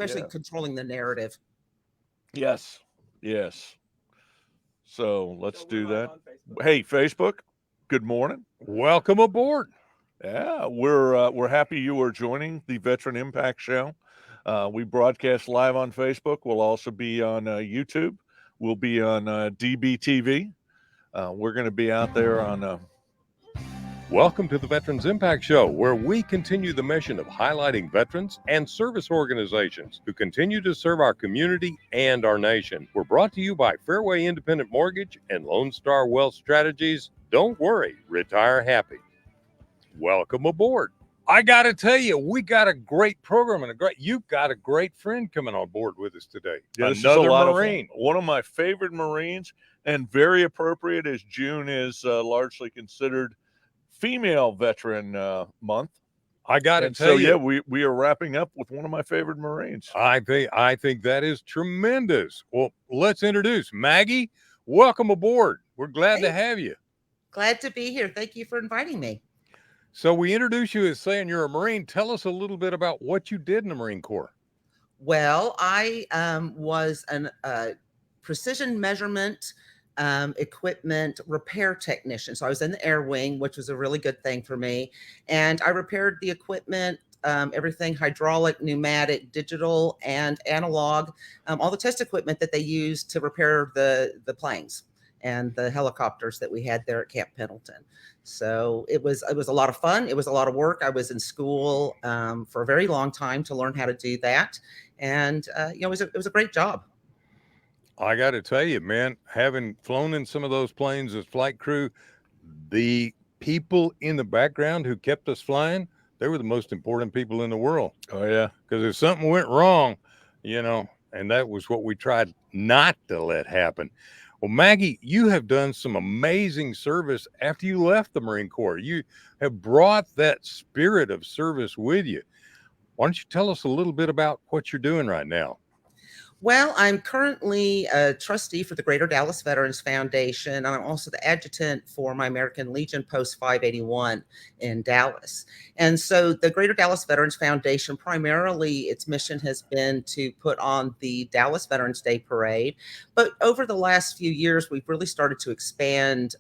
especially controlling the narrative. Yes. Yes. So let's do that. Hey, Facebook, good morning. Welcome aboard. Yeah, we're happy you are joining the Veteran Impact Show. We broadcast live on Facebook. We'll also be on YouTube. We'll be on DBTV. We're going to be out there on. Welcome to the Veterans Impact Show, where we continue the mission of highlighting veterans and service organizations who continue to serve our community and our nation. We're brought to you by Fairway Independent Mortgage and Lone Star Wealth Strategies. Don't worry, retire happy. Welcome aboard. I got to tell you, we got a great program and you've got a great friend coming on board with us today. Yeah, Another Marine. One of my favorite Marines, and very appropriate as June is largely considered female veteran month. I got to tell you. So yeah, we are wrapping up with one of my favorite Marines. I think that is tremendous. Well, let's introduce Maggie. Welcome aboard. We're glad to have you. Glad to be here. Thank you for inviting me. So we introduce you as saying you're a Marine. Tell us a little bit about what you did in the Marine Corps. Well, I was a precision measurement equipment repair technician. So I was in the air wing, which was a really good thing for me. And I repaired the equipment, everything hydraulic, pneumatic, digital, and analog, all the test equipment that they use to repair the planes and the helicopters that we had there at Camp Pendleton. So it was a lot of fun. It was a lot of work. I was in school for a very long time to learn how to do that. And, it was a great job. I got to tell you, man, having flown in some of those planes as flight crew, the people in the background who kept us flying, they were the most important people in the world. Oh, yeah. Because if something went wrong, and that was what we tried not to let happen. Well, Maggie, you have done some amazing service after you left the Marine Corps. You have brought that spirit of service with you. Why don't you tell us a little bit about what you're doing right now? Well, I'm currently a trustee for the Greater Dallas Veterans Foundation, and I'm also the adjutant for my American Legion Post 581 in Dallas. And so the Greater Dallas Veterans Foundation, primarily its mission has been to put on the Dallas Veterans Day Parade. But over the last few years, we've really started to expand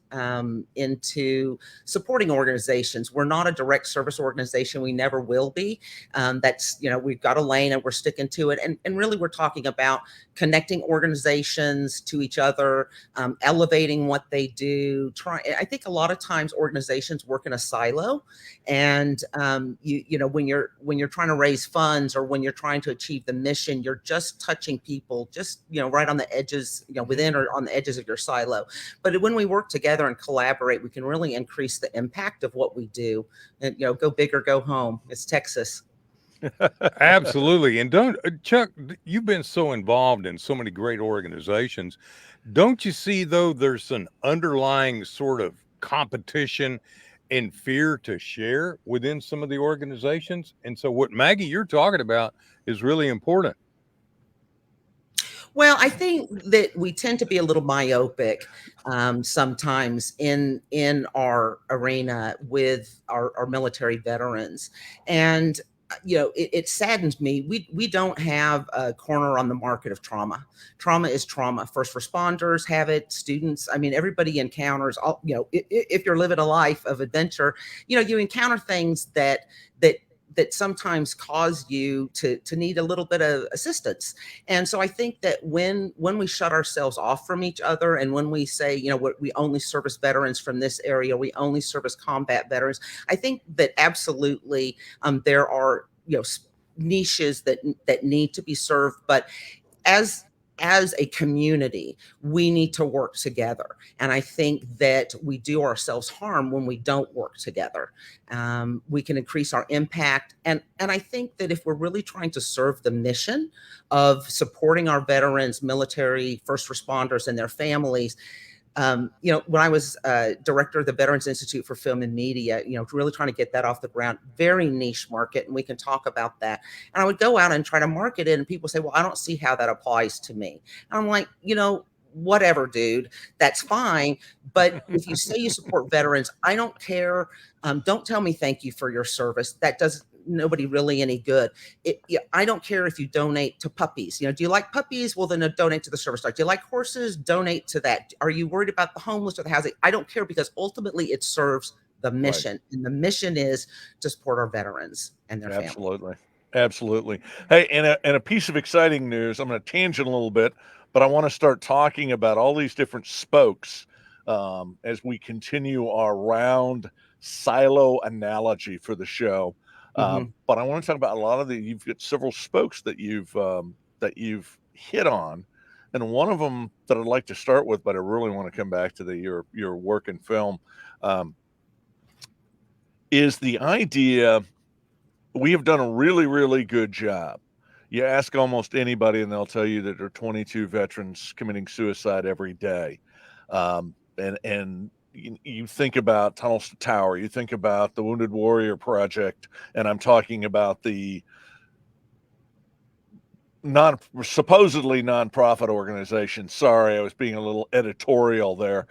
into supporting organizations. We're not a direct service organization. We never will be. We've got a lane and we're sticking to it. And really, we're talking about connecting organizations to each other, elevating what they do. I think a lot of times organizations work in a silo, and when you're trying to raise funds or when you're trying to achieve the mission, you're just touching people, just right on the edges, within or on the edges of your silo. But when we work together and collaborate, we can really increase the impact of what we do. And go big or go home. It's Texas. Absolutely. And Chuck, you've been so involved in so many great organizations. Don't you see, though, there's an underlying sort of competition and fear to share within some of the organizations? And so what, Maggie, you're talking about is really important. Well, I think that we tend to be a little myopic sometimes in our arena with our military veterans. And it saddens me. We don't have a corner on the market of trauma. Trauma is trauma. First responders have it. Students. I mean, everybody encounters. If you're living a life of adventure, you encounter things that sometimes cause you to need a little bit of assistance. And so I think that when we shut ourselves off from each other and when we say, we only service veterans from this area, we only service combat veterans, I think that absolutely there are, niches that need to be served. But as a community, we need to work together. And I think that we do ourselves harm when we don't work together. We can increase our impact. And I think that if we're really trying to serve the mission of supporting our veterans, military, first responders, and their families, when I was director of the Veterans Institute for Film and Media, really trying to get that off the ground, very niche market, and we can talk about that. And I would go out and try to market it, and people say, well, I don't see how that applies to me. And I'm like, whatever, dude, that's fine. But if you say you support veterans, I don't care. Don't tell me thank you for your service. That does nobody really any good. I don't care if you donate to puppies. Do you like puppies? Well, then donate to the service dog. Do you like horses? Donate to that. Are you worried about the homeless or the housing? I don't care, because ultimately it serves the mission. Right. And the mission is to support our veterans and their families. Absolutely. Hey, and a piece of exciting news. I'm going to tangent a little bit, but I want to start talking about all these different spokes as we continue our round silo analogy for the show. But I want to talk about a lot of you've got several spokes that you've hit on, and one of them that I'd like to start with, but I really want to come back to your work in film, is the idea. We have done a really, really good job. You ask almost anybody and they'll tell you that there are 22 veterans committing suicide every day. And you think about Tunnels to Tower, you think about the Wounded Warrior Project, and I'm talking about the supposedly nonprofit organization. Sorry, I was being a little editorial there,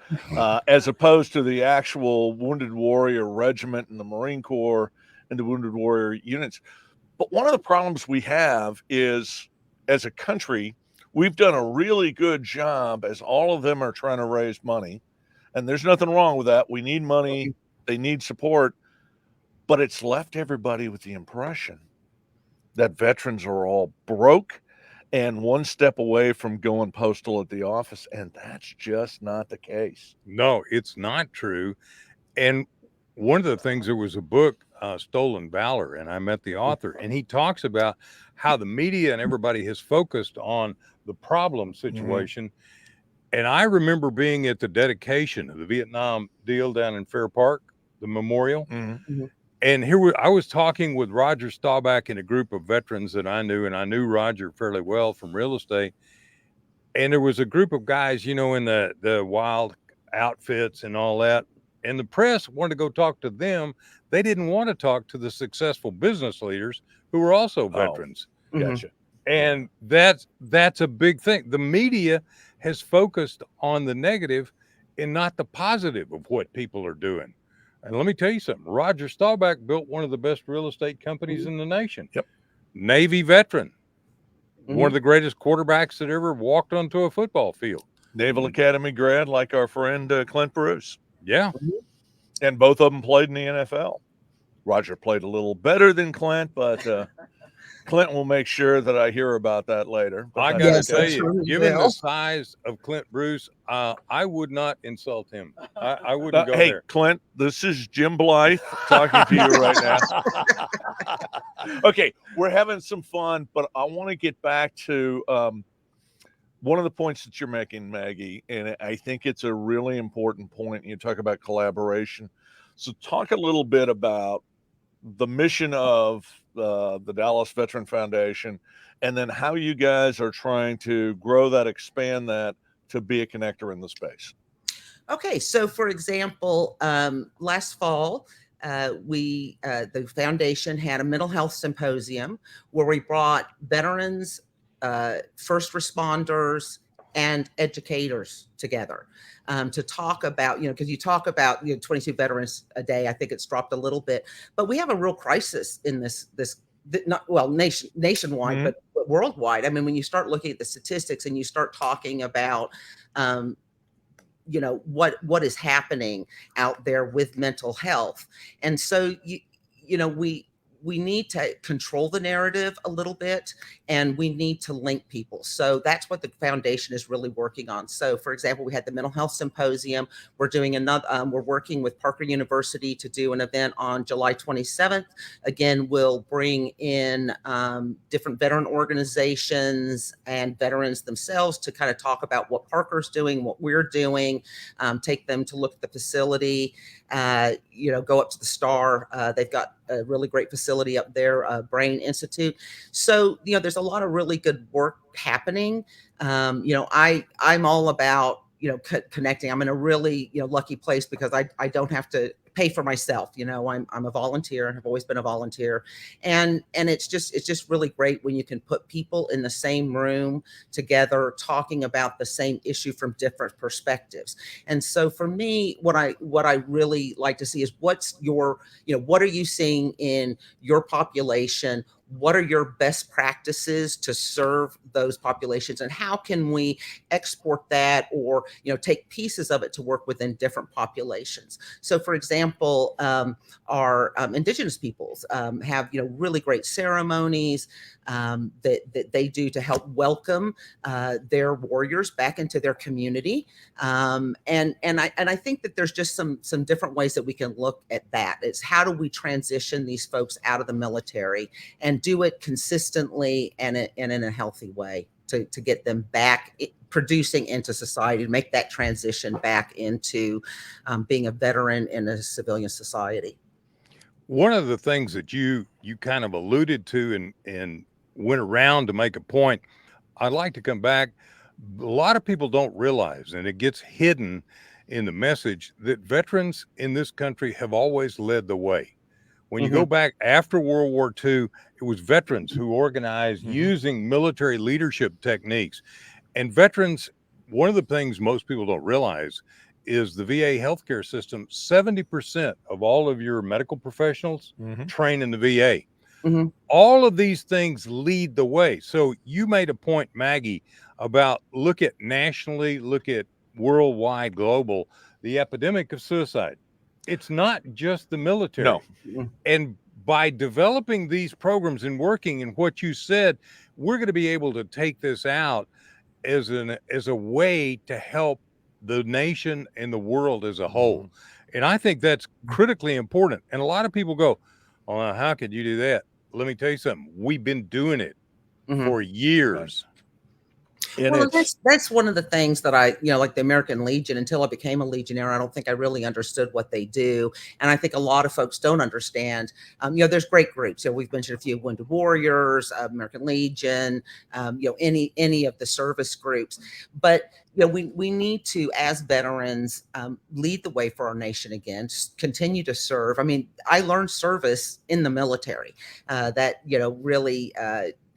as opposed to the actual Wounded Warrior Regiment and the Marine Corps and the Wounded Warrior units. But one of the problems we have is, as a country, we've done a really good job, as all of them are trying to raise money, and there's nothing wrong with that. We need money, they need support, but it's left everybody with the impression that veterans are all broke and one step away from going postal at the office, and that's just not the case. No, it's not true. And one of the things, there was a book, Stolen Valor, and I met the author, and he talks about how the media and everybody has focused on the problem situation. And I remember being at the dedication of the Vietnam deal down in Fair Park, the memorial. And I was talking with Roger Staubach and a group of veterans that I knew, and I knew Roger fairly well from real estate. And there was a group of guys, in the wild outfits and all that. And the press wanted to go talk to them. They didn't want to talk to the successful business leaders who were also veterans. Gotcha. And that's a big thing. The media has focused on the negative and not the positive of what people are doing. And let me tell you something. Roger Staubach built one of the best real estate companies in the nation. Yep. Navy veteran. One of the greatest quarterbacks that ever walked onto a football field. Naval Academy grad, like our friend Clint Bruce. Yeah. And both of them played in the NFL. Roger played a little better than Clint, but Clint will make sure that I hear about that later. But I got to tell you, given the size of Clint Bruce, I would not insult him. I wouldn't go there. Clint, this is Jim Blythe talking to you right now. Okay, we're having some fun, but I want to get back to one of the points that you're making, Maggie, and I think it's a really important point. You talk about collaboration. So talk a little bit about the mission of the Dallas Veteran Foundation, and then how you guys are trying to grow that, expand that to be a connector in the space. Okay, so for example, last fall, the foundation had a mental health symposium where we brought veterans, first responders, and educators together to talk about, because you talk about 22 veterans a day. I think it's dropped a little bit, but we have a real crisis in this nationwide, but worldwide. I mean, when you start looking at the statistics and you start talking about what is happening out there with mental health, and so we need to control the narrative a little bit, and we need to link people. So that's what the foundation is really working on. So for example, we had the mental health symposium. We're doing another, we're working with Parker University to do an event on July 27th. Again, we'll bring in different veteran organizations and veterans themselves to kind of talk about what Parker's doing, what we're doing, take them to look at the facility, go up to the STAR. They've got a really great facility up there, Brain Institute. So, there's a lot of really good work happening. I'm all about, connecting. I'm in a really, lucky place because I don't have to pay for myself. I'm a volunteer. I've always been a volunteer. And it's just really great when you can put people in the same room together talking about the same issue from different perspectives. And so for me, what I really like to see is what are you seeing in your population? What are your best practices to serve those populations, and how can we export that, or take pieces of it to work within different populations? So for example, our indigenous peoples have really great ceremonies that they do to help welcome their warriors back into their community, and I think that there's just some different ways that we can look at that. It's how do we transition these folks out of the military and do it consistently and in a healthy way to get them back producing into society, to make that transition back into being a veteran in a civilian society. One of the things that you kind of alluded to and went around to make a point, I'd like to come back. A lot of people don't realize, and it gets hidden in the message, that veterans in this country have always led the way. When you go back after World War II, it was veterans who organized using military leadership techniques. And veterans, one of the things most people don't realize is the VA healthcare system, 70% of all of your medical professionals train in the VA. All of these things lead the way. So you made a point, Maggie, about look at nationally, look at worldwide, global, the epidemic of suicide. It's not just the military. No. And by developing these programs and working in what you said, we're going to be able to take this out as a way to help the nation and the world as a whole. And I think that's critically important. And a lot of people go, "Oh, how could you do that?" Let me tell you something. We've been doing it for years. And well, that's one of the things that I, like the American Legion, until I became a Legionnaire, I don't think I really understood what they do. And I think a lot of folks don't understand. There's great groups. We've mentioned a few: Wounded Warriors, American Legion, any of the service groups. But we need to, as veterans, lead the way for our nation again. Just continue to serve. I mean, I learned service in the military. Really.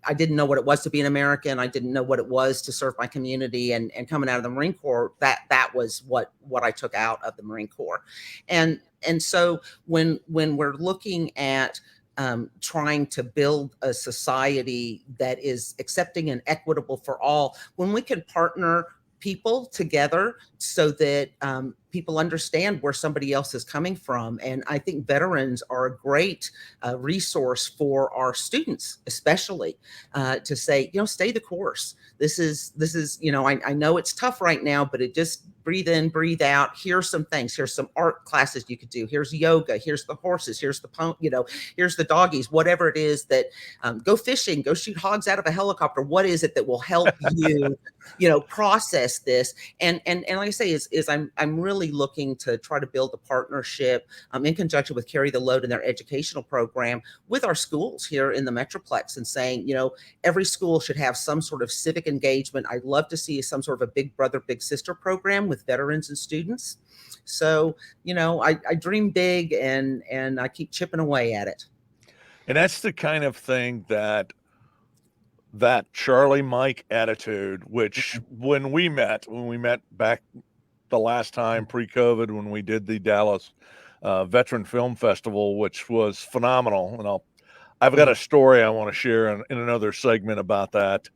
I didn't know what it was to be an American. I didn't know what it was to serve my community, and coming out of the Marine Corps, that was what I took out of the Marine Corps. And so when we're looking at trying to build a society that is accepting and equitable for all, when we can partner people together so that people understand where somebody else is coming from. And I think veterans are a great resource for our students, especially to say, stay the course. This is, I know it's tough right now, but it just breathe in, breathe out. Here's some things. Here's some art classes you could do. Here's yoga. Here's the horses. Here's the here's the doggies, whatever it is that go fishing, go shoot hogs out of a helicopter. What is it that will help you, process this? And like I say, is I'm really looking to try to build a partnership in conjunction with Carry the Load and their educational program with our schools here in the Metroplex, and saying, every school should have some sort of civic engagement. I'd love to see some sort of a big brother, big sister program with veterans and students. So, I dream big, and I keep chipping away at it. And that's the kind of thing that Charlie Mike attitude, which when we met back the last time pre-COVID, when we did the Dallas Veteran Film Festival, which was phenomenal. And I've got a story I want to share in another segment about that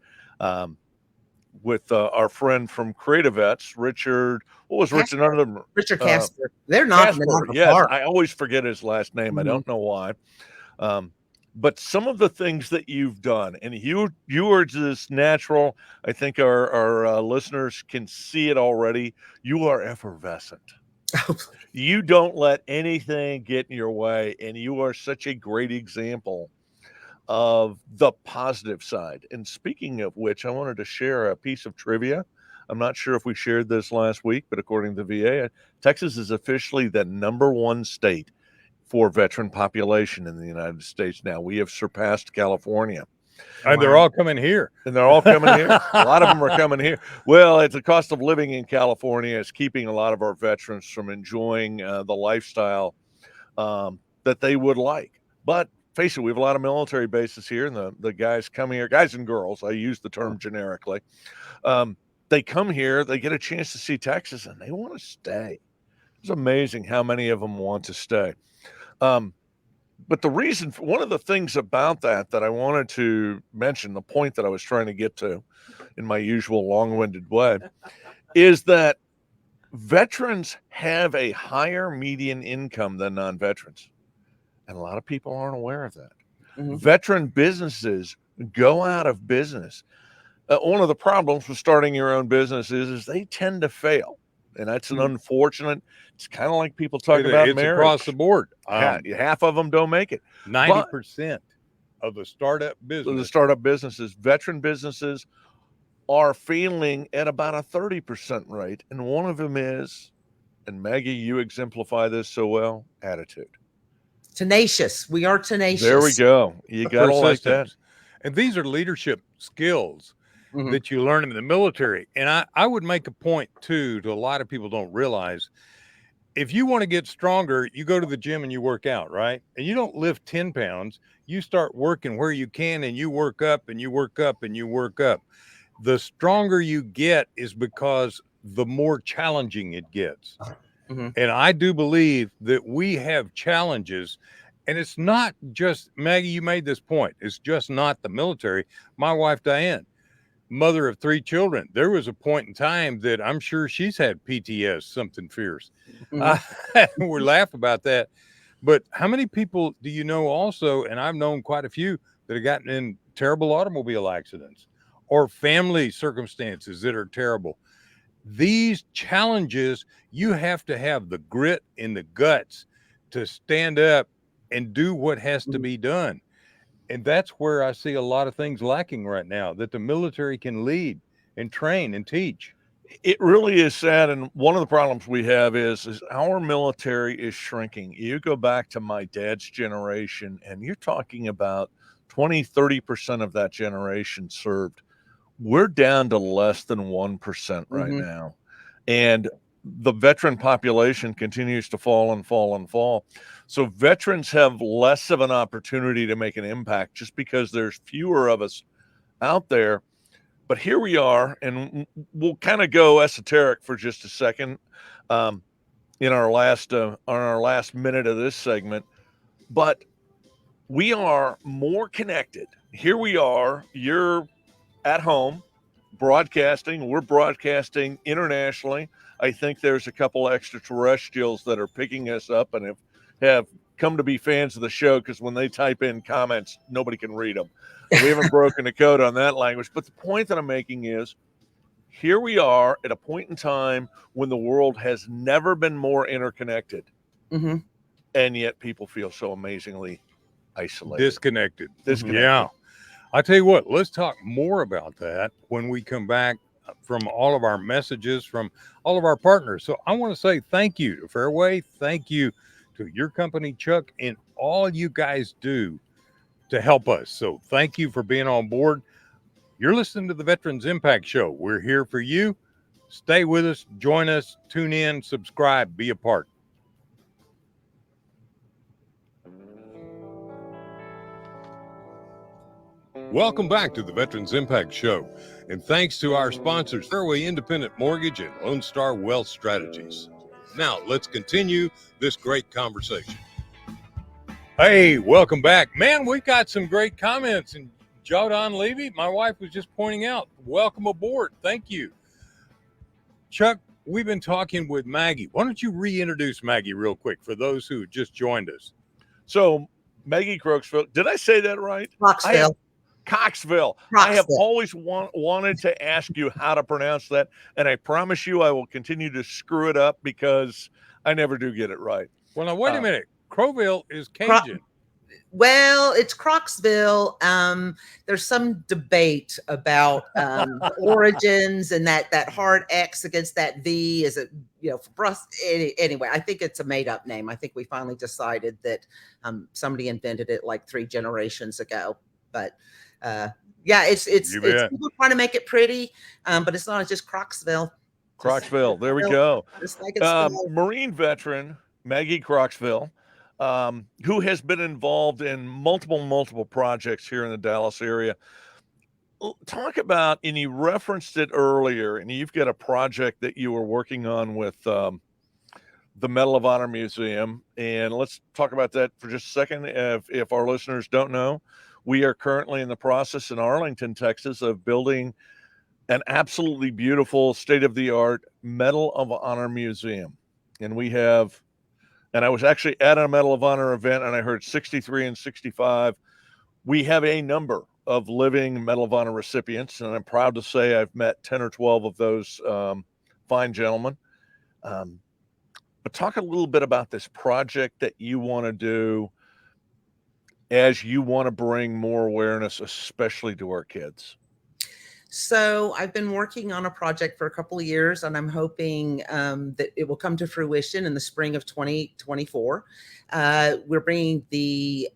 with our friend from Creative Vets, Richard. What was Richard? None of them. Richard Casper. They're knocking it out of the park. I always forget his last name. I don't know why. But some of the things that you've done, and you are just natural. I think our listeners can see it already. You are effervescent. You don't let anything get in your way, and you are such a great example of the positive side. And speaking of which, I wanted to share a piece of trivia. I'm not sure if we shared this last week, but according to the VA, Texas is officially the #1 state for veteran population in the United States now. We have surpassed California. And they're all coming here. And they're all coming here. A lot of them are coming here. Well, it's the cost of living in California is keeping a lot of our veterans from enjoying the lifestyle that they would like. But face it, we have a lot of military bases here, and the guys come here, guys and girls, I use the term generically. They come here, they get a chance to see Texas, and they want to stay. It's amazing how many of them want to stay. But the reason, one of the things about that I wanted to mention, the point that I was trying to get to in my usual long-winded way, is that veterans have a higher median income than non-veterans. And a lot of people aren't aware of that. Mhm. Veteran businesses go out of business. One of the problems with starting your own business is they tend to fail. And that's an unfortunate, it's kind of like people talk about It's marriage. across the board. Half of them don't make it. 90% of the startup business. The startup businesses, veteran businesses are failing at about a 30% rate. And one of them is, and Maggie, you exemplify this so well, attitude. Tenacious. We are tenacious. There we go. You got to like that. And these are leadership skills Mhm. that you learn in the military. And I would make a point too, to a lot of people don't realize, if you want to get stronger, you go to the gym and you work out, right? And you don't lift 10 pounds. You start working where you can, and you work up and you work up and you work up. The stronger you get is because the more challenging it gets. Mhm. And I do believe that we have challenges, and it's not just, Maggie, you made this point, it's just not the military. My wife, Diane, mother of 3 children, there was a point in time that I'm sure she's had PTS, something fierce. Mhm. We laugh about that. But how many people do you know also, and I've known quite a few, that have gotten in terrible automobile accidents or family circumstances that are terrible? These challenges, you have to have the grit and the guts to stand up and do what has to be done. And that's where I see a lot of things lacking right now, that the military can lead and train and teach. It really is sad. And one of the problems we have is our military is shrinking. You go back to my dad's generation, and you're talking about 20-30% of that generation served. We're down to less than 1% right Mhm. now. And the veteran population continues to fall and fall and fall. So veterans have less of an opportunity to make an impact just because there's fewer of us out there. But here we are, and we'll kind of go esoteric for just a second in our last on our last minute of this segment. But we are more connected. Here we are. You're at home broadcasting. We're broadcasting internationally. I think there's a couple extraterrestrials that are picking us up and have come to be fans of the show, because when they type in comments, nobody can read them. We haven't broken the code on that language. But the point that I'm making is, here we are at a point in time when the world has never been more interconnected. Mhm. And yet people feel so amazingly isolated. Disconnected. Disconnected. Yeah. I tell you what, let's talk more about that when we come back from all of our messages from all of our partners. So I want to say thank you to Fairway. Thank you to your company, Chuck, and all you guys do to help us. So thank you for being on board. You're listening to the Veterans Impact Show. We're here for you. Stay with us, join us, tune in, subscribe, be a part. Welcome back to the Veterans Impact Show. And thanks to our sponsors, Fairway Independent Mortgage and Lone Star Wealth Strategies. Now, let's continue this great conversation. Hey, welcome back. Man, we've got some great comments. And Jordan Levy, my wife was just pointing out, welcome aboard. Thank you. Chuck, we've been talking with Maggie. Why don't you reintroduce Maggie real quick for those who just joined us? So, Maggie Croxville, did I say that right? Croxville. Coxville. I have always wanted to ask you how to pronounce that, and I promise you I will continue to screw it up because I never do get it right. Well, now, wait a minute. Crowville is Cajun. Well, it's Croxville. There's some debate about the origins and that hard X against that V. Is it, for us? Anyway, I think it's a made up name. I think we finally decided that somebody invented it like 3 generations ago. But yeah, it's people trying to make it pretty, but it's not. It's just Croxville. Croxville. There we go. Just like it's Marine veteran Maggie Croxville. who has been involved in multiple projects here in the Dallas area. Talk about, and you referenced it earlier, and you've got a project that you were working on with the Medal of Honor Museum. And let's talk about that for just a second. If our listeners don't know, we are currently in the process in Arlington, Texas, of building an absolutely beautiful state-of-the-art Medal of Honor Museum. And we have, and I was actually at a Medal of Honor event, and I heard 63 and 65. We have a number of living Medal of Honor recipients, and I'm proud to say I've met 10 or 12 of those fine gentlemen. But talk a little bit about this project that you want to do as you want to bring more awareness, especially to our kids. So I've been working on a project for a couple of years, and I'm hoping that it will come to fruition in the spring of 2024. We're bringing the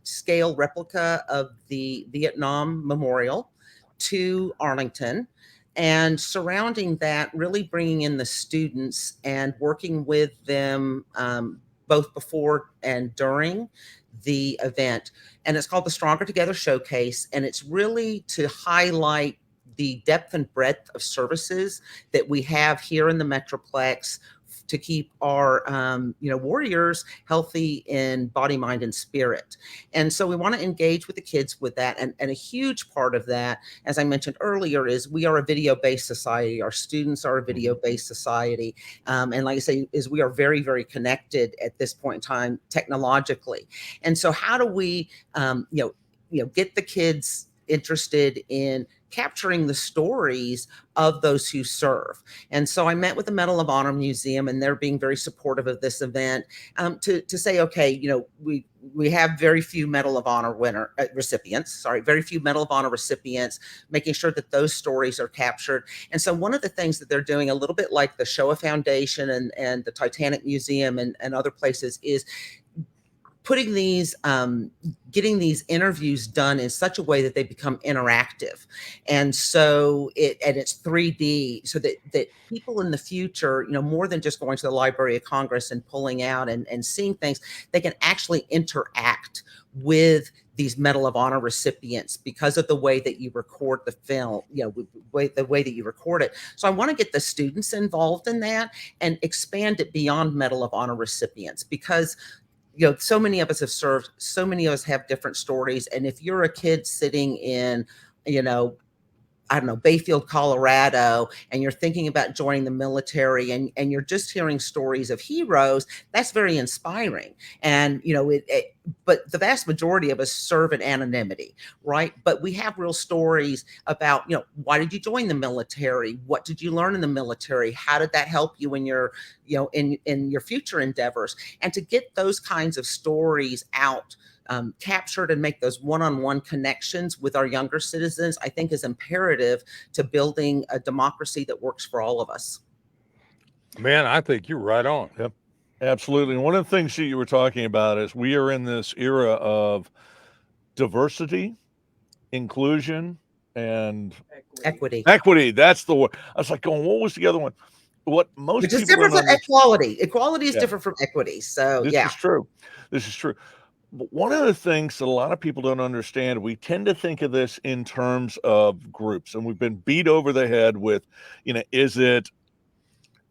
scale replica of the Vietnam Memorial to Arlington, and surrounding that, really bringing in the students and working with them both before and during the event. And it's called the Stronger Together Showcase, and it's really to highlight the depth and breadth of services that we have here in the Metroplex to keep our warriors healthy in body, mind, and spirit. And so we want to engage with the kids with that. And a huge part of that, as I mentioned earlier, is we are a video-based society. Our students are a video-based society. And like I say, is we are very, very connected at this point in time technologically. And so how do we get the kids interested in capturing the stories of those who serve? And so I met with the Medal of Honor Museum, and they're being very supportive of this event to say, okay, we have very few Medal of Honor very few Medal of Honor recipients, making sure that those stories are captured. And so one of the things that they're doing, a little bit like the Shoah Foundation and the Titanic Museum and other places, is putting these, getting these interviews done in such a way that they become interactive. And so it's 3D, so that people in the future, more than just going to the Library of Congress and pulling out and seeing things, they can actually interact with these Medal of Honor recipients because of the way that you record the film, the way that you record it. So I want to get the students involved in that and expand it beyond Medal of Honor recipients, because so many of us have served, so many of us have different stories. And if you're a kid sitting in, Bayfield, Colorado, and you're thinking about joining the military and you're just hearing stories of heroes, that's very inspiring. And, but the vast majority of us serve in anonymity, right? But we have real stories about, why did you join the military? What did you learn in the military? How did that help you in your, in your future endeavors? And to get those kinds of stories out, captured and make those one-on-one connections with our younger citizens, I think is imperative to building a democracy that works for all of us. Man, I think you're right on. Yep, absolutely. And one of the things that you were talking about is we are in this era of diversity, inclusion, and equity. Equity. That's the word. I was like going, what was the other one? What most Which is people different from equality. Equality is different from equity. So this is true. This is true. But one of the things that a lot of people don't understand, we tend to think of this in terms of groups, and we've been beat over the head with, is it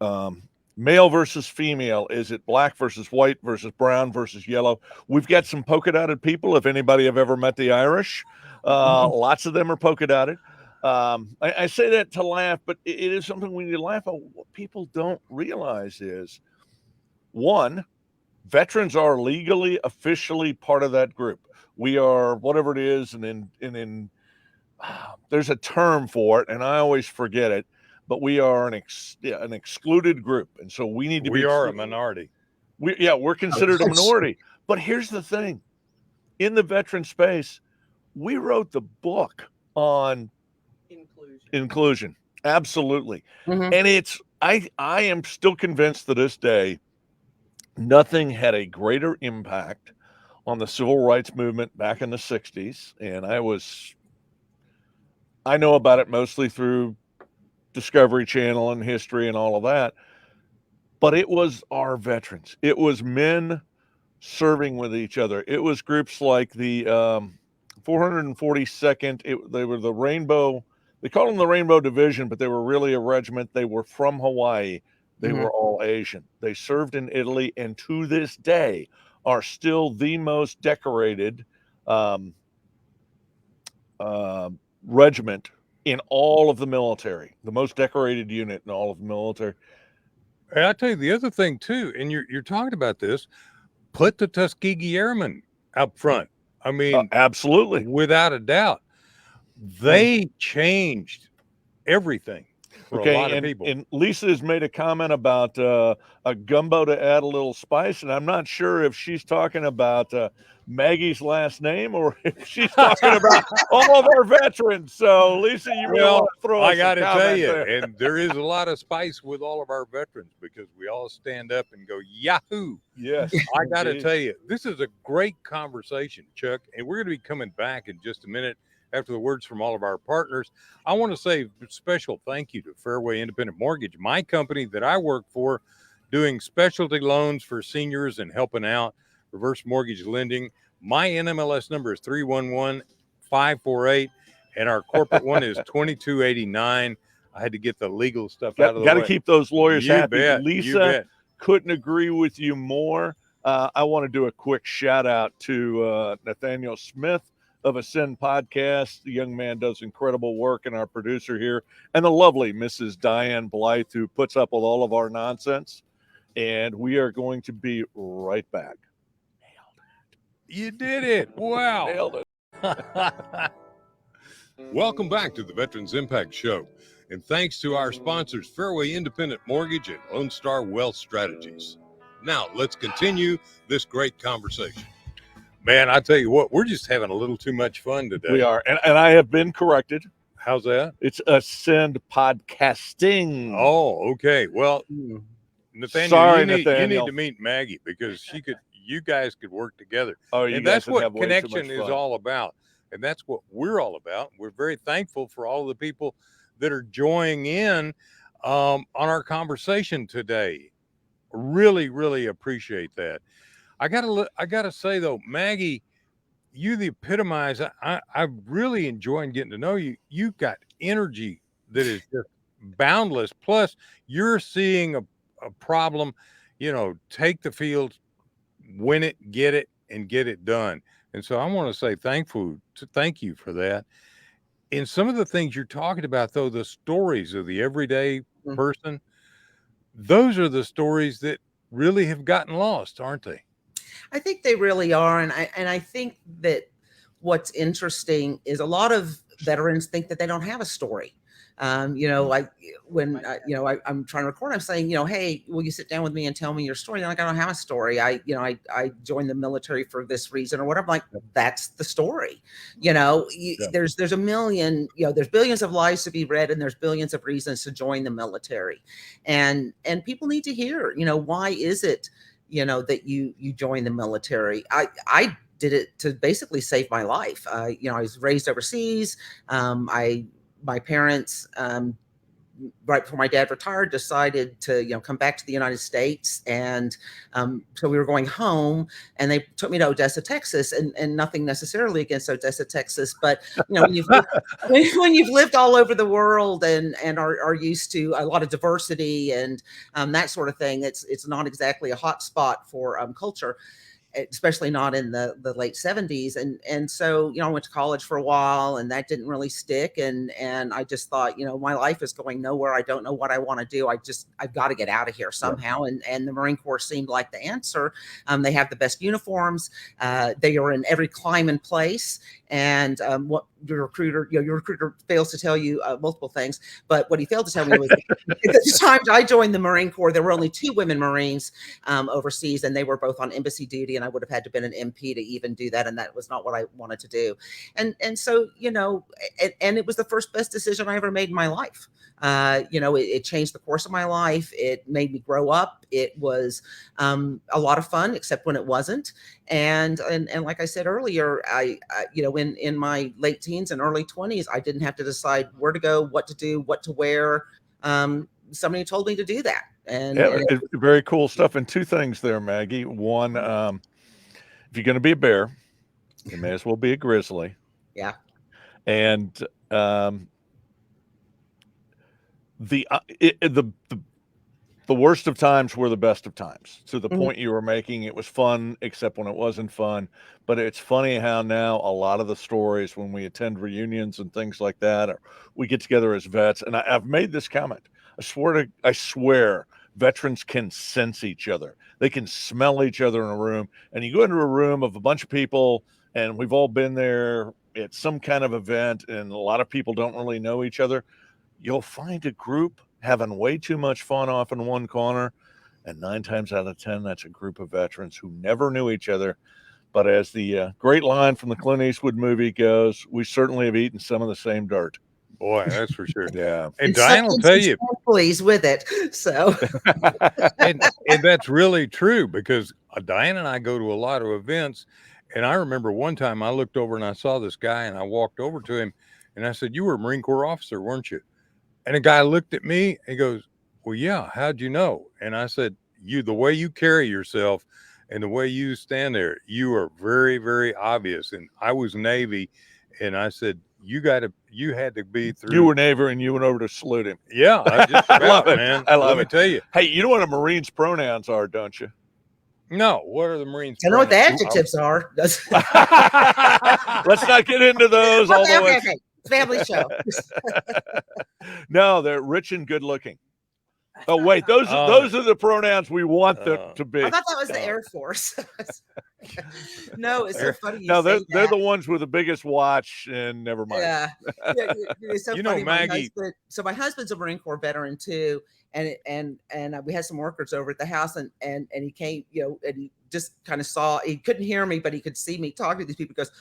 male versus female? Is it black versus white versus brown versus yellow? We've got some polka dotted people. If anybody have ever met the Irish, lots of them are polka dotted. I say that to laugh, but it is something we need to laugh at. What people don't realize is, one, veterans are legally, officially part of that group. We are whatever it is, and then there's a term for it, and I always forget it. But we are an excluded group, and so we need to be. We are a minority. We're considered a minority. But here's the thing: in the veteran space, we wrote the book on inclusion. Absolutely, and it's I am still convinced to this day. Nothing had a greater impact on the civil rights movement back in the 60s. And I know about it mostly through Discovery Channel and history and all of that. But it was our veterans. It was men serving with each other. It was groups like the 442nd. They were the Rainbow. They called them the Rainbow Division, but they were really a regiment. They were from Hawaii. They were all Asian. They served in Italy, and to this day are still the most decorated regiment in all of the military, the most decorated unit in all of the military. And I'll tell you the other thing too, and you're talking about this, put the Tuskegee Airmen up front. I mean, absolutely, without a doubt, they changed everything for a lot of people. And Lisa has made a comment about a gumbo to add a little spice, and I'm not sure if she's talking about Maggie's last name or if she's talking about all of our veterans. So, Lisa, you really want to throw us I got to tell you, there. and there is a lot of spice with all of our veterans because we all stand up and go, Yahoo! Yes, I got to tell you, this is a great conversation, Chuck, and we're going to be coming back in just a minute after the words from all of our partners. I want to say a special thank you to Fairway Independent Mortgage, my company that I work for, doing specialty loans for seniors and helping out reverse mortgage lending. My NMLS number is 311548, and our corporate one is 2289. I had to get the legal stuff out of the way. Got to keep those lawyers happy. Bet, Lisa, couldn't agree with you more. I want to do a quick shout out to Nathaniel Smith of Ascend Podcast. The young man does incredible work, and our producer here, and the lovely Mrs. Diane Blythe, who puts up with all of our nonsense. And we are going to be right back. You did it. Wow. Nailed it. Welcome back to the Veterans Impact Show. And thanks to our sponsors, Fairway Independent Mortgage and Lone Star Wealth Strategies. Now, let's continue this great conversation. Man, I tell you what, we're just having a little too much fun today. We are. And I have been corrected. How's that? It's Ascend Podcasting. Oh, okay. Well, Nathaniel, sorry, you Nathaniel. need to meet Maggie because you guys could work together. Oh, and that's what connection is all about. And that's what we're all about. We're very thankful for all the people that are joining in on our conversation today. Really, really appreciate that. I gotta say though, Maggie, you the epitomize. I really enjoying getting to know you. You've got energy that is just boundless. Plus, you're seeing a problem, take the field, win it, and get it done. And so I want to say thank you for that. In some of the things you're talking about, though, the stories of the everyday person, those are the stories that really have gotten lost, aren't they? I think they really are. And I think that what's interesting is a lot of veterans think that they don't have a story. Like when, I'm trying to record, I'm saying, hey, will you sit down with me and tell me your story? They're like, I don't have a story. I joined the military for this reason or whatever. I'm like, that's the story. There's a million, there's billions of lives to be read and there's billions of reasons to join the military. And people need to hear, why is it, that you joined the military? I did it to basically save my life. I was raised overseas. My parents, right before my dad retired, decided to, come back to the United States. And so we were going home and they took me to Odessa, Texas, and nothing necessarily against Odessa, Texas. But, when you've lived all over the world and are used to a lot of diversity and that sort of thing, it's not exactly a hot spot for culture, especially not in the late 70s. And so, I went to college for a while and that didn't really stick. And I just thought, my life is going nowhere. I don't know what I want to do. I've got to get out of here somehow. Right. And the Marine Corps seemed like the answer. They have the best uniforms. They are in every climb and place. And what your recruiter fails to tell you multiple things, but what he failed to tell me was at the time I joined the Marine Corps, there were only 2 women Marines overseas, and they were both on embassy duty, and I would have had to been an MP to even do that, and that was not what I wanted to do. And so, and it was the first best decision I ever made in my life. It changed the course of my life. It made me grow up. It was a lot of fun, except when it wasn't. And like I said earlier, I in my late teens and early 20s, I didn't have to decide where to go, what to do, what to wear. Somebody told me to do that. And very cool stuff. And 2 things there, Maggie. One, if you're going to be a bear, you may as well be a grizzly. Yeah. And the worst of times were the best of times. To the point you were making, it was fun, except when it wasn't fun. But it's funny how now a lot of the stories when we attend reunions and things like that, or we get together as vets, and I've made this comment. I swear, veterans can sense each other. They can smell each other in a room. And you go into a room of a bunch of people, and we've all been there at some kind of event, and a lot of people don't really know each other. You'll find a group having way too much fun off in one corner, and 9 times out of 10, that's a group of veterans who never knew each other. But as the great line from the Clint Eastwood movie goes, we certainly have eaten some of the same dirt. Boy, that's for sure. Yeah. And Diane will tell you, please with it. So, and that's really true, because Diane and I go to a lot of events. And I remember one time I looked over and I saw this guy, and I walked over to him and I said, "You were a Marine Corps officer, weren't you?" And the guy looked at me and goes, "Well, yeah, how'd you know?" And I said, the way you carry yourself and the way you stand there, you are very, very obvious. And I was Navy, and I said, you had to be through. You were Navy, and you went over to salute him. Yeah, I just I love it, man. I love Let me tell you. Hey, you know what a Marine's pronouns are, don't you? No, what are the Marines? I know what the adjectives are. Let's not get into those. Okay. Family show. No, they're rich and good looking. Oh wait, those are the pronouns we want them to be. I thought that was the Air Force. No, it's so funny. No, they're the ones with the biggest watch, and never mind. Yeah, it's so you funny. know, Maggie. My husband's a Marine Corps veteran too, and we had some workers over at the house, and he came, and he just kind of saw. He couldn't hear me, but he could see me talking to these people. He goes,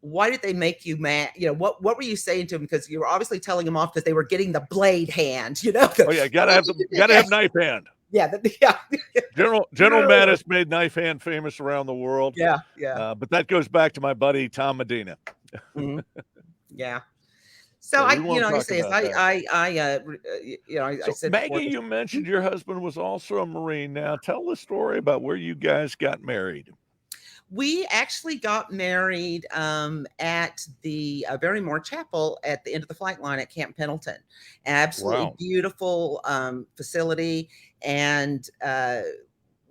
"Why did they make you mad? What were you saying to him? Because you were obviously telling him off because they were getting the blade hand, Oh yeah, gotta have knife hand. Yeah, General Mattis made knife hand famous around the world. Yeah. But that goes back to my buddy Tom Medina. Mm-hmm. Yeah. So Yeah, I said, Maggie, before, you mentioned your husband was also a Marine. Now tell the story about where you guys got married. We actually got married at the Barrymore Chapel at the end of the flight line at Camp Pendleton. Absolutely beautiful facility, and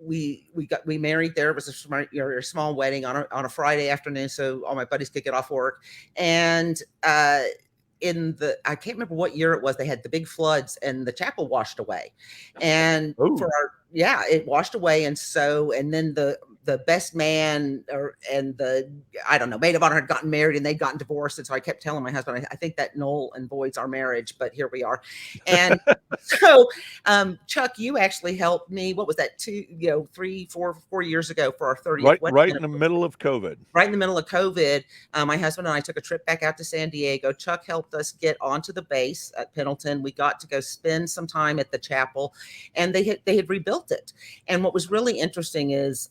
we married there. It was a small wedding on a Friday afternoon, so all my buddies could get off work. And I can't remember what year it was, they had the big floods and the chapel washed away, and it washed away, and then the best man and the maid of honor had gotten married, and they'd gotten divorced. And so I kept telling my husband, I think that null and voids our marriage, but here we are. And so Chuck, you actually helped me. What was that? 4 years ago for our 30th wedding. Right in the middle of COVID. Right in the middle of COVID. My husband and I took a trip back out to San Diego. Chuck helped us get onto the base at Pendleton. We got to go spend some time at the chapel, and they had rebuilt it. And what was really interesting is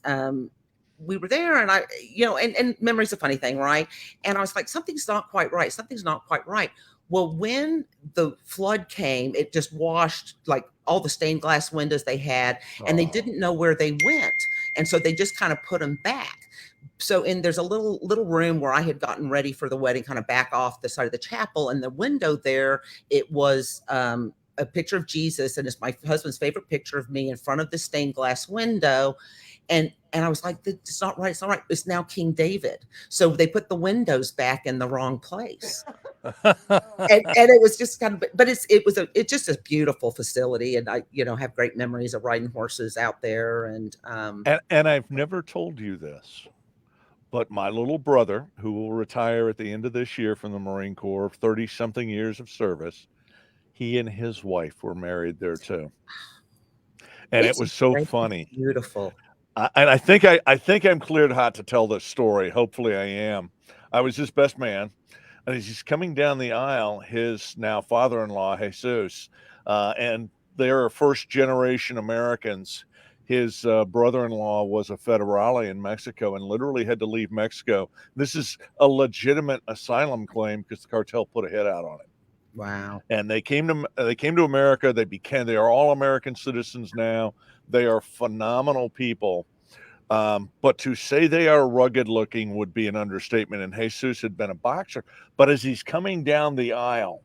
we were there, and and memory's a funny thing, right? And I was like, something's not quite right. Well, when the flood came, it just washed like all the stained glass windows they had, and they didn't know where they went. And so they just kind of put them back. So there's a little room where I had gotten ready for the wedding, kind of back off the side of the chapel, and the window there, it was a picture of Jesus, and it's my husband's favorite picture of me in front of the stained glass window. And I was like, it's not right. It's not right. It's now King David. So they put the windows back in the wrong place. and it was just kind of, but it's just a beautiful facility. And I, have great memories of riding horses out there. And I've never told you this, but my little brother, who will retire at the end of this year from the Marine Corps, 30 something years of service, he and his wife were married there too. And it was so funny. Beautiful. And I think I'm cleared hot to tell this story. Hopefully I am. I was his best man, and as he's coming down the aisle, his now father-in-law, Jesus, and they are first generation Americans. His brother-in-law was a federale in Mexico and literally had to leave Mexico. This is a legitimate asylum claim because the cartel put a hit out on it. Wow. And they came to America. They are all American citizens now. They are phenomenal people. But to say they are rugged looking would be an understatement. And Jesus had been a boxer, but as he's coming down the aisle,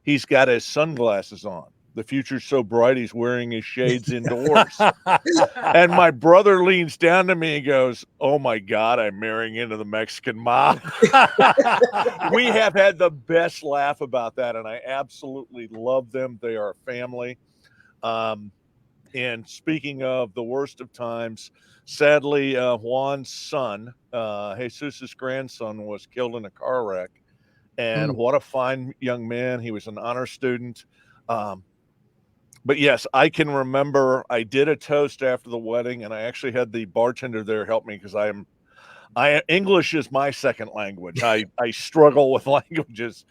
he's got his sunglasses on. The future's so bright, he's wearing his shades indoors. And my brother leans down to me and goes, "Oh my God, I'm marrying into the Mexican mob." We have had the best laugh about that, and I absolutely love them. They are family. And speaking of the worst of times, sadly, Juan's son, Jesus's grandson, was killed in a car wreck. And what a fine young man. He was an honor student. But yes, I can remember I did a toast after the wedding, and I actually had the bartender there help me because English is my second language. I struggle with languages.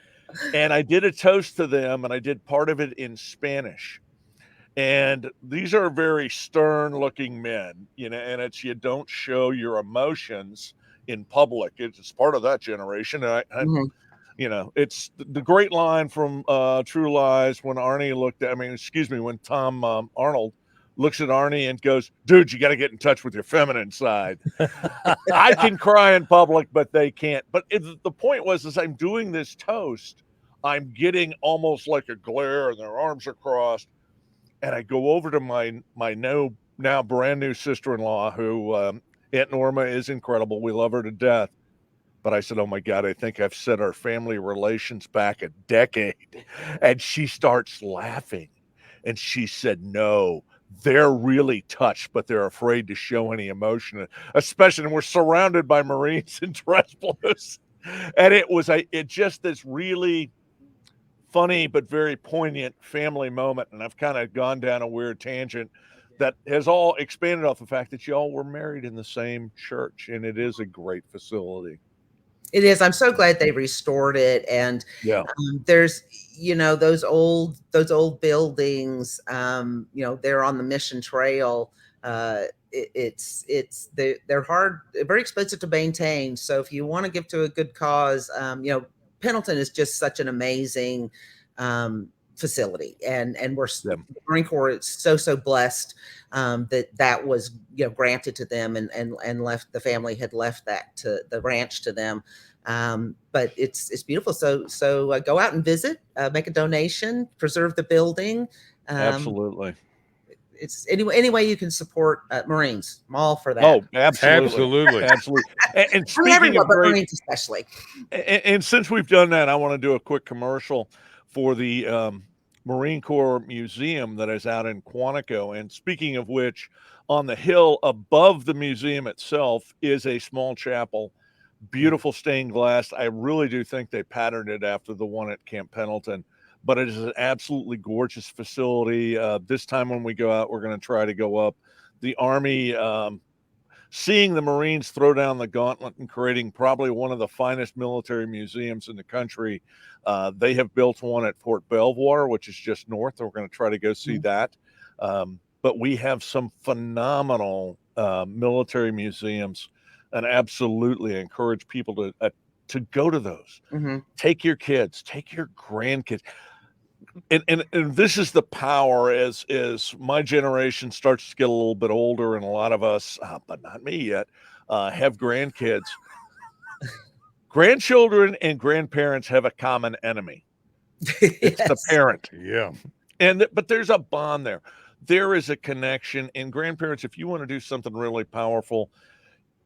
And I did a toast to them, and I did part of it in Spanish. And these are very stern looking men, and it's, you don't show your emotions in public. It's part of that generation. And it's the great line from True Lies when when Tom Arnold looks at Arnie and goes, "Dude, you got to get in touch with your feminine side." I can cry in public, but they can't. But the point was, as I'm doing this toast, I'm getting almost like a glare, and their arms are crossed. And I go over to my now brand new sister-in-law, who Aunt Norma is incredible. We love her to death. But I said, "Oh my God, I think I've set our family relations back a decade." And she starts laughing. And she said, "No, they're really touched, but they're afraid to show any emotion, especially, and we're surrounded by Marines in dress blues." And it just this really funny but very poignant family moment. And I've kind of gone down a weird tangent that has all expanded off the fact that y'all were married in the same church, and it is a great facility. It is. I'm so glad they restored it. And there's, those old buildings, they're on the Mission Trail. They're hard, very expensive to maintain. So if you want to give to a good cause, Pendleton is just such an amazing facility, and we're the Marine Corps is so blessed that was granted to them, and left, the family had left that to the ranch to them. But it's beautiful. So go out and visit, make a donation, preserve the building. Absolutely. It's any way you can support Marines. I'm all for that. Oh, absolutely. And speaking of great, Marines especially. And since we've done that, I want to do a quick commercial for the Marine Corps Museum that is out in Quantico. And speaking of which, on the hill above the museum itself is a small chapel, beautiful stained glass. I really do think they patterned it after the one at Camp Pendleton. But it is an absolutely gorgeous facility. This time when we go out, we're going to try to go up. The Army, seeing the Marines throw down the gauntlet and creating probably one of the finest military museums in the country. They have built one at Fort Belvoir, which is just north. We're going to try to go see that. But we have some phenomenal military museums, and absolutely encourage people to go to those. Take your kids, take your grandkids. And this is the power as my generation starts to get a little bit older, and a lot of us, but not me yet, have grandkids. Grandchildren and grandparents have a common enemy. It's the parent. Yeah. But there's a bond there. There is a connection. And grandparents, if you want to do something really powerful,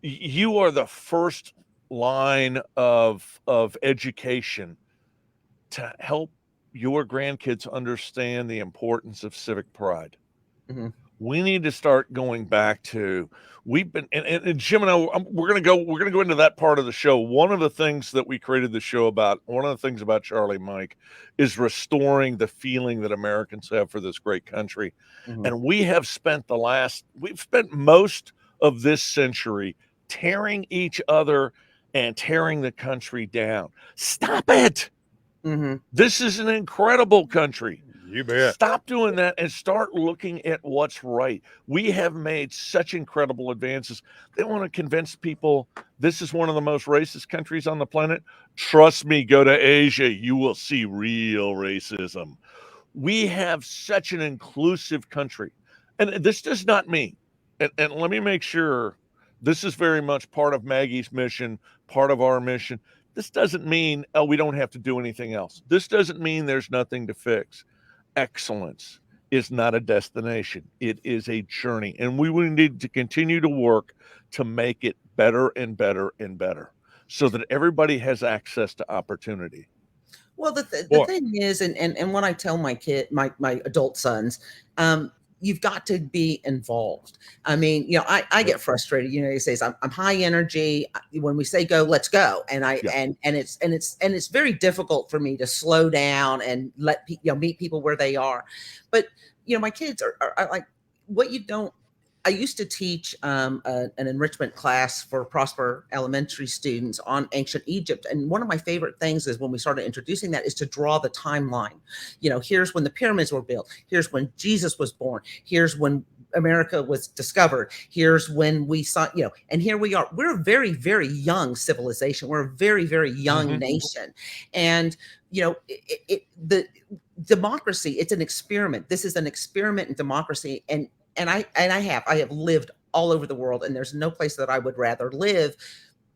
you are the first line of education to help your grandkids understand the importance of civic pride. We need to start going back to, we've been, and Jim and I, we're going to go into that part of the show. One of the things that we created the show about, one of the things about Charlie Mike, is restoring the feeling that Americans have for this great country. And we have spent we've spent most of this century tearing each other and tearing the country down. Stop it. This is an incredible country. You bet. Stop doing that and start looking at what's right. We have made such incredible advances. They want to convince people this is one of the most racist countries on the planet. Trust me, go to Asia. You will see real racism. We have such an inclusive country. And this does not mean, and let me make sure This is very much part of Maggie's mission, part of our mission. This doesn't mean, oh, we don't have to do anything else. This doesn't mean there's nothing to fix. Excellence is not a destination. It is a journey. And we will need to continue to work to make it better and better and better so that everybody has access to opportunity. Well, the thing is, and when I tell my adult sons, you've got to be involved. I mean, you know, I get frustrated. You know, he says I'm high energy. When we say go, let's go. And it's very difficult for me to slow down and let meet people where they are. But you know, my kids are like, what you don't. I used to teach an enrichment class for Prosper Elementary students on ancient Egypt. And one of my favorite things is when we started introducing that is to draw the timeline. You know, here's when the pyramids were built. Here's when Jesus was born. Here's when America was discovered. Here's when we saw, you know, and here we are. We're a very, very young civilization. We're a very, very young nation. And, you know, the democracy, it's an experiment. This is an experiment in democracy. And I have lived all over the world, and there's no place that I would rather live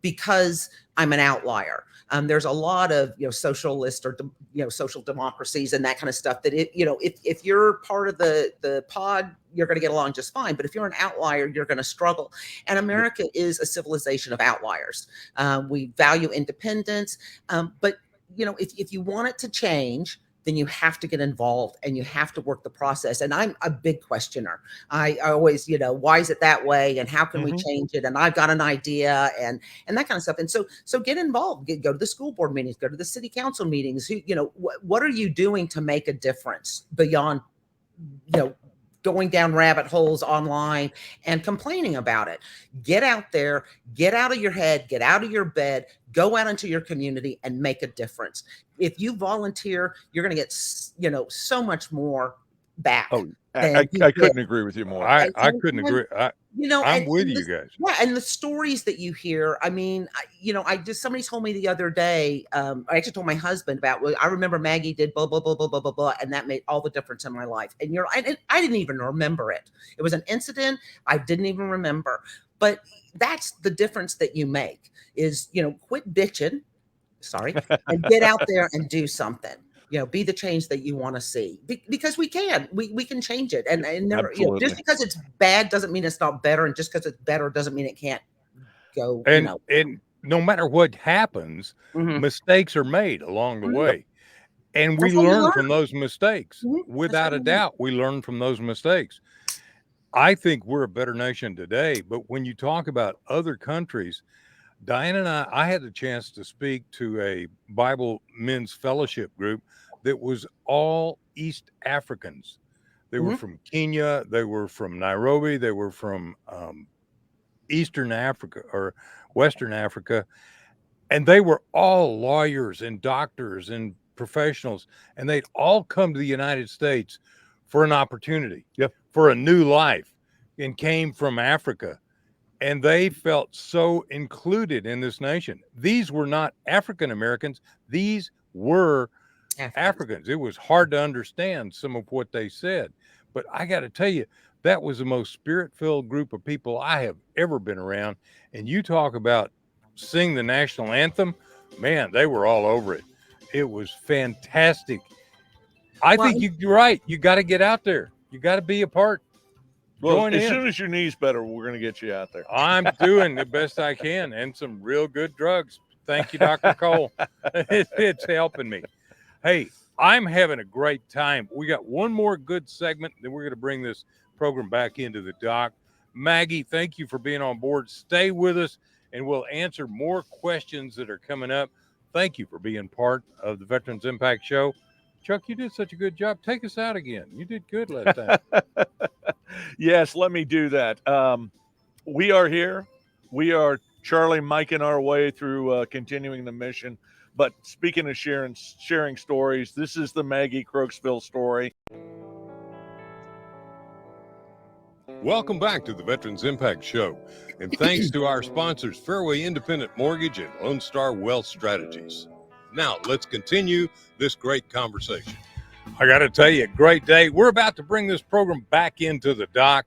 because I'm an outlier. There's a lot of, you know, socialist or, you know, social democracies and that kind of stuff that if you're part of the pod, you're going to get along just fine. But if you're an outlier, you're going to struggle. And America is a civilization of outliers. We value independence. But, you know, if you want it to change, then you have to get involved and you have to work the process. And I'm a big questioner. I always, you know, why is it that way? And how can we change it? And I've got an idea and that kind of stuff. And so get involved, go to the school board meetings, go to the city council meetings. You know, what are you doing to make a difference beyond, you know, going down rabbit holes online and complaining about it? Get out there, get out of your head, get out of your bed, go out into your community and make a difference. If you volunteer, you're going to get, you know, so much more back. Oh, I couldn't agree with you more. I couldn't agree. You know, I'm with you guys. Yeah, and the stories that you hear. I mean, somebody told me the other day. I actually told my husband about. Well, I remember Maggie did blah blah blah blah blah blah blah, and that made all the difference in my life. And I didn't even remember it. It was an incident I didn't even remember. But that's the difference that you make. Is, you know, quit bitching. Sorry, and get out there and do something. You know, be the change that you want to see, because we can change it. And never, you know, just because it's bad doesn't mean it's not better. And just because it's better doesn't mean it can't go. And no matter what happens, mistakes are made along the way. And we learn from those mistakes. Without a doubt, we learn from those mistakes. I think we're a better nation today. But when you talk about other countries, Diane and I had the chance to speak to a Bible men's fellowship group that was all East Africans. They were from Kenya, they were from Nairobi, they were from Eastern Africa or Western Africa, and they were all lawyers and doctors and professionals, and they'd all come to the United States for an opportunity, for a new life, and came from Africa. And they felt so included in this nation. These were not African Americans. These were Africans. It was hard to understand some of what they said. But I got to tell you, that was the most spirit-filled group of people I have ever been around. And you talk about sing the national anthem, man, they were all over it. It was fantastic. I think you're right. You got to get out there. You got to be a part. Well, as soon as your knee's better, we're going to get you out there. I'm doing the best I can, and some real good drugs. Thank you, Dr. Cole. It's helping me. Hey, I'm having a great time. We got one more good segment, then we're going to bring this program back into the dock. Maggie, thank you for being on board. Stay with us, and we'll answer more questions that are coming up. Thank you for being part of the Veterans Impact Show. Chuck, you did such a good job. Take us out again. You did good last time. Yes, let me do that. We are here. We are Charlie Miking our way through continuing the mission. But speaking of sharing stories, this is the Maggie Croxville story. Welcome back to the Veterans Impact Show. And thanks to our sponsors, Fairway Independent Mortgage and Lone Star Wealth Strategies. Now, let's continue this great conversation. I got to tell you, great day. We're about to bring this program back into the dock,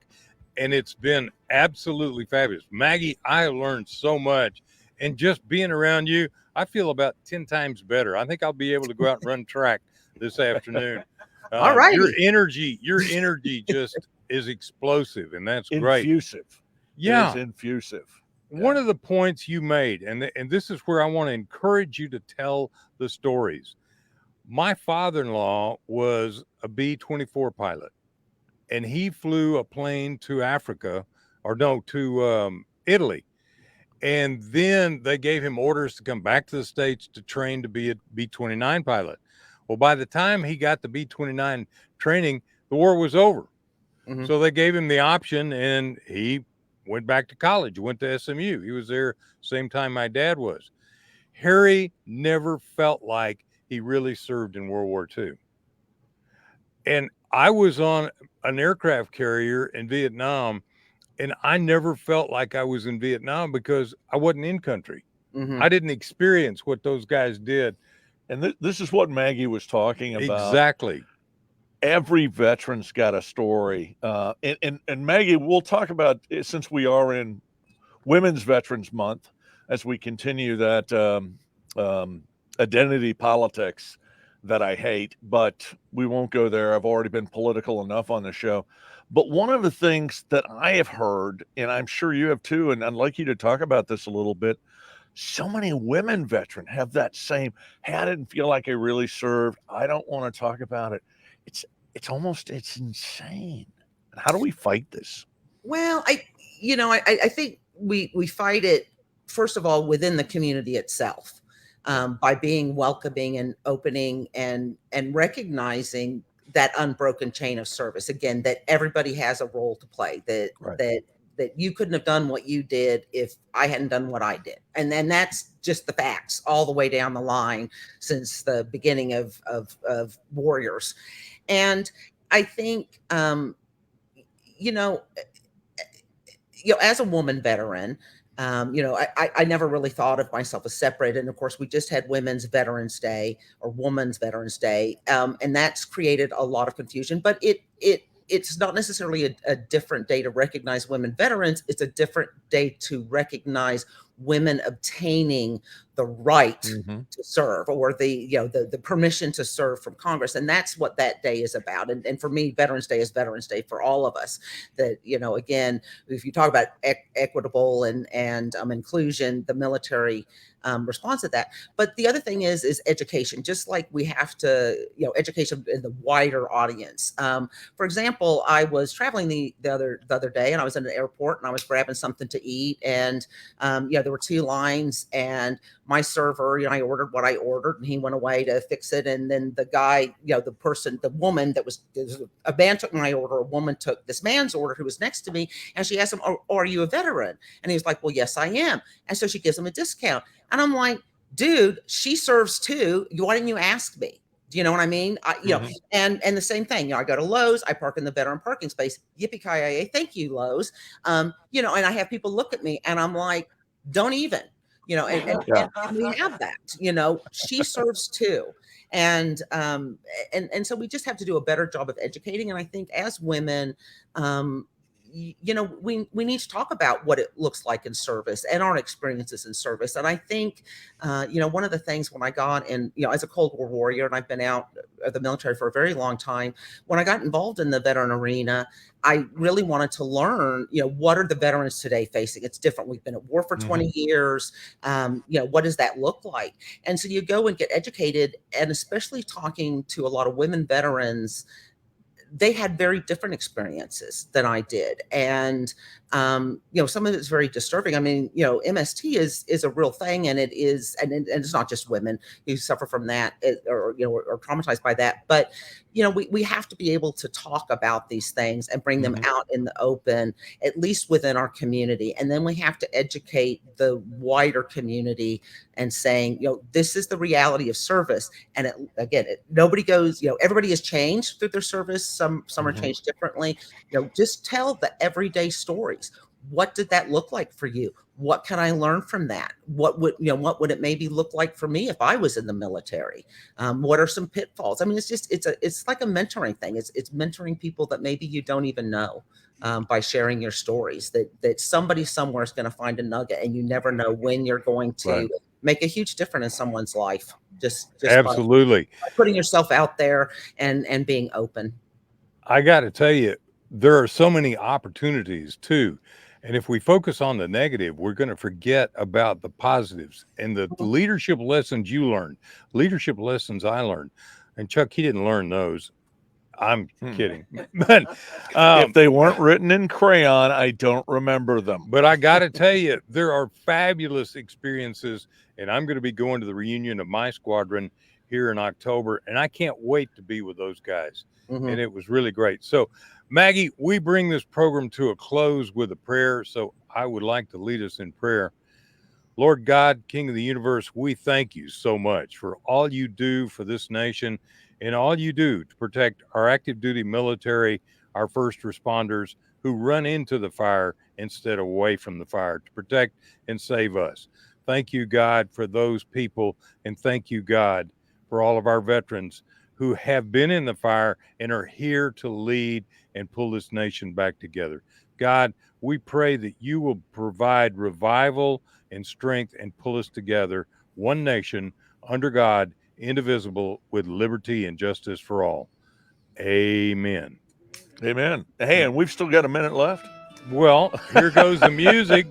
and it's been absolutely fabulous. Maggie, I learned so much, and just being around you, I feel about 10 times better. I think I'll be able to go out and run track this afternoon. All Your righty. energy just is explosive, and that's great. Infusive. Yeah. It is infusive. One of the points you made, and this is where I want to encourage you to tell the stories. My father-in-law was a B-24 pilot, and he flew a plane to Africa, or no, to Italy. And then they gave him orders to come back to the States to train to be a B-29 pilot. Well, by the time he got the B-29 training, the war was over. Mhm. So they gave him the option, and he went back to college, went to SMU. He was there same time my dad was. Harry never felt like he really served in World War II. And I was on an aircraft carrier in Vietnam, and I never felt like I was in Vietnam because I wasn't in country. Mhm. I didn't experience what those guys did. And this is what Maggie was talking about. Exactly. Every veteran's got a story. And Maggie, we'll talk about it, since we are in Women's Veterans Month, as we continue that identity politics that I hate, but we won't go there. I've already been political enough on the show. But one of the things that I have heard, and I'm sure you have too, and I'd like you to talk about this a little bit, so many women veterans have that same, hey, I didn't feel like I really served. I don't want to talk about it. It's insane. How do we fight this? Well, I think we fight it, first of all, within the community itself, by being welcoming and opening and recognizing that unbroken chain of service. Again, that everybody has a role to play, that Right. that you couldn't have done what you did if I hadn't done what I did. And then that's just the facts all the way down the line since the beginning of warriors. And I think, you know, as a woman veteran, I never really thought of myself as separate. And of course, we just had Women's Veterans Day or Women's Veterans Day, and that's created a lot of confusion. But it's not necessarily a different day to recognize women veterans. It's a different day to recognize women obtaining the right Mhm. to serve, or the permission to serve from Congress. And that's what that day is about. And for me, Veterans Day is Veterans Day for all of us. That, again, if you talk about equitable and inclusion, the military response to that. But the other thing is education. Just like we have to, education in the wider audience. For example, I was traveling the other day, and I was in an airport, and I was grabbing something to eat, and there were two lines, and my server, I ordered what I ordered, and he went away to fix it. And then the guy, the woman a man took my order, a woman took this man's order who was next to me, and she asked him, are you a veteran? And he was like, well, yes, I am. And so she gives him a discount. And I'm like, dude, she serves too. Why didn't you ask me? Do you know what I mean? Mhm. And the same thing, I go to Lowe's, I park in the veteran parking space. Yippee-ki-yay, thank you, Lowe's. And I have people look at me, and I'm like, don't even, and Yeah. we have that, she serves too. And so we just have to do a better job of educating. And I think as women, we need to talk about what it looks like in service and our experiences in service. And I think, one of the things when I got in, as a Cold War warrior, and I've been out of the military for a very long time, when I got involved in the veteran arena, I really wanted to learn, what are the veterans today facing? It's different. We've been at war for 20 years. What does that look like? And so you go and get educated, and especially talking to a lot of women veterans, they had very different experiences than I did. And, some of it's very disturbing. I mean, MST is a real thing, and it is, and it's not just women who suffer from that or traumatized by that. But, we have to be able to talk about these things and bring them out in the open, at least within our community. And then we have to educate the wider community and saying, this is the reality of service. And nobody goes, everybody has changed through their service. Some are changed differently. Just tell the everyday stories. what did that look like for you? What can I learn from that? What would it maybe look like for me if I was in the military? What are some pitfalls? I mean, it's like a mentoring thing. It's mentoring people that maybe you don't even know, by sharing your stories, that somebody somewhere is going to find a nugget, and you never know when you're going to make a huge difference in someone's life. Just Absolutely. by putting yourself out there and being open. I got to tell you, there are so many opportunities too. And if we focus on the negative, we're going to forget about the positives and the leadership lessons you learned, leadership lessons I learned. And Chuck, he didn't learn those. I'm kidding. But if they weren't written in crayon, I don't remember them. But I got to tell you, there are fabulous experiences. And I'm going to be going to the reunion of my squadron here in October. And I can't wait to be with those guys. And it was really great. So, Maggie, we bring this program to a close with a prayer. So I would like to lead us in prayer. Lord God, King of the universe, we thank you so much for all you do for this nation and all you do to protect our active duty military, our first responders who run into the fire instead of away from the fire to protect and save us. Thank you, God, for those people. And thank you, God, for all of our veterans who have been in the fire and are here to lead and pull this nation back together. God, we pray that you will provide revival and strength and pull us together, one nation, under God, indivisible, with liberty and justice for all. Amen. Amen. Hey, and we've still got a minute left. Well, here goes the music.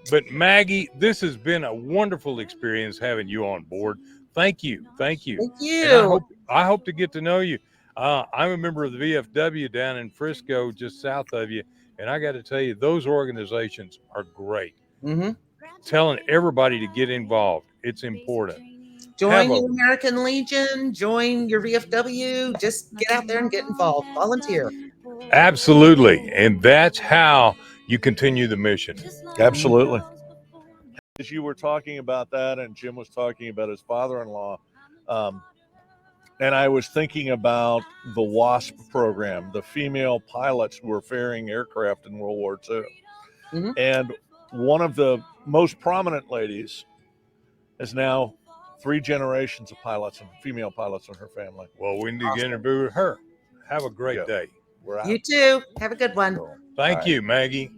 But Maggie, this has been a wonderful experience having you on board. Thank you. Thank you. Thank you. And I hope to get to know you. I'm a member of the VFW down in Frisco, just south of you. And I got to tell you, those organizations are great. Telling everybody to get involved. It's important. Join the American Legion, join your VFW, just get out there and get involved, volunteer. Absolutely. And that's how you continue the mission. Absolutely. As you were talking about that, and Jim was talking about his father-in-law, and I was thinking about the WASP program, the female pilots who were ferrying aircraft in World War II. And one of the most prominent ladies is now 3 generations of pilots and female pilots in her family. Well, we need to get interview with her. Have a great day. You too. Have a good one. Thank you, Maggie.